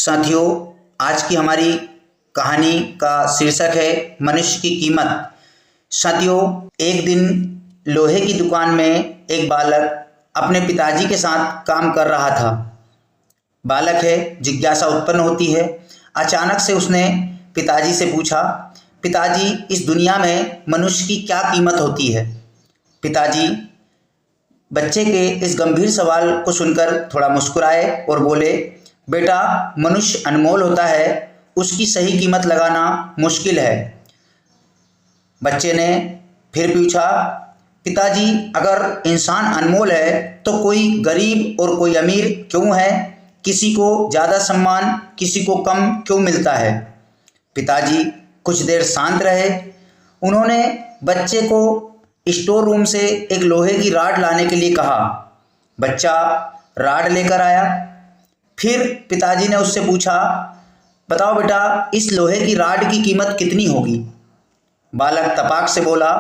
साथियों, आज की हमारी कहानी का शीर्षक है मनुष्य की कीमत। साथियों, एक दिन लोहे की दुकान में एक बालक अपने पिताजी के साथ काम कर रहा था। बालक है, जिज्ञासा उत्पन्न होती है। अचानक से उसने पिताजी से पूछा, पिताजी, इस दुनिया में मनुष्य की क्या कीमत होती है? पिताजी बच्चे के इस गंभीर सवाल को सुनकर थोड़ा मुस्कुराए और बोले, बेटा, मनुष्य अनमोल होता है, उसकी सही कीमत लगाना मुश्किल है। बच्चे ने फिर पूछा, पिताजी, अगर इंसान अनमोल है तो कोई गरीब और कोई अमीर क्यों है? किसी को ज़्यादा सम्मान, किसी को कम क्यों मिलता है? पिताजी कुछ देर शांत रहे। उन्होंने बच्चे को स्टोर रूम से एक लोहे की राड लाने के लिए कहा। बच्चा राड लेकर आया। फिर पिताजी ने उससे पूछा, बताओ बेटा, इस लोहे की राड की कीमत कितनी होगी? बालक तपाक से बोला,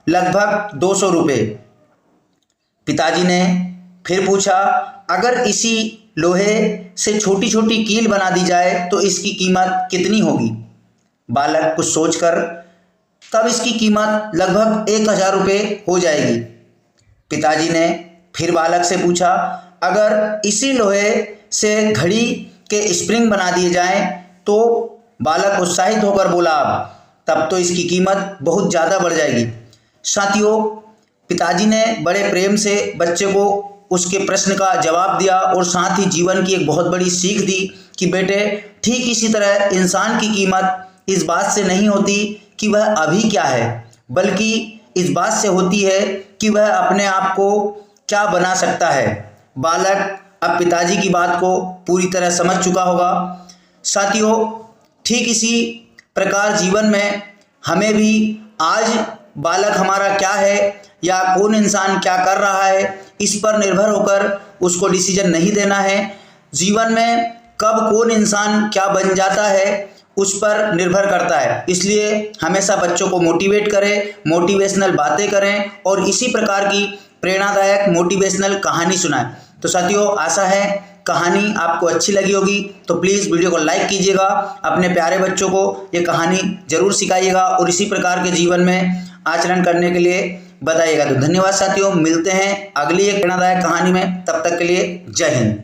लगभग 200 रुपये। पिताजी ने फिर पूछा, अगर इसी लोहे से छोटी छोटी कील बना दी जाए तो इसकी कीमत कितनी होगी? बालक कुछ सोचकर, तब इसकी कीमत लगभग 1000 रुपये हो जाएगी। पिताजी ने फिर बालक से पूछा, अगर इसी लोहे से घड़ी के स्प्रिंग बना दिए जाएं तो? बालक उत्साहित होकर बोला, तब तो इसकी कीमत बहुत ज़्यादा बढ़ जाएगी। साथियों, पिताजी ने बड़े प्रेम से बच्चे को उसके प्रश्न का जवाब दिया और साथ ही जीवन की एक बहुत बड़ी सीख दी कि बेटे, ठीक इसी तरह इंसान की कीमत इस बात से नहीं होती कि वह अभी क्या है, बल्कि इस बात से होती है कि वह अपने आप को क्या बना सकता है। बालक अब पिताजी की बात को पूरी तरह समझ चुका होगा। साथियों, ठीक इसी प्रकार जीवन में हमें भी आज बालक हमारा क्या है या कौन इंसान क्या कर रहा है, इस पर निर्भर होकर उसको डिसीजन नहीं देना है। जीवन में कब कौन इंसान क्या बन जाता है उस पर निर्भर करता है। इसलिए हमेशा बच्चों को मोटिवेट करें, मोटिवेशनल बातें करें और इसी प्रकार की प्रेरणादायक मोटिवेशनल कहानी सुनाएं। तो साथियों, आशा है कहानी आपको अच्छी लगी होगी, तो प्लीज़ वीडियो को लाइक कीजिएगा, अपने प्यारे बच्चों को ये कहानी जरूर सिखाइएगा और इसी प्रकार के जीवन में आचरण करने के लिए बताइएगा। तो धन्यवाद साथियों, मिलते हैं अगली एक प्रेरणादायक कहानी में। तब तक के लिए जय हिंद।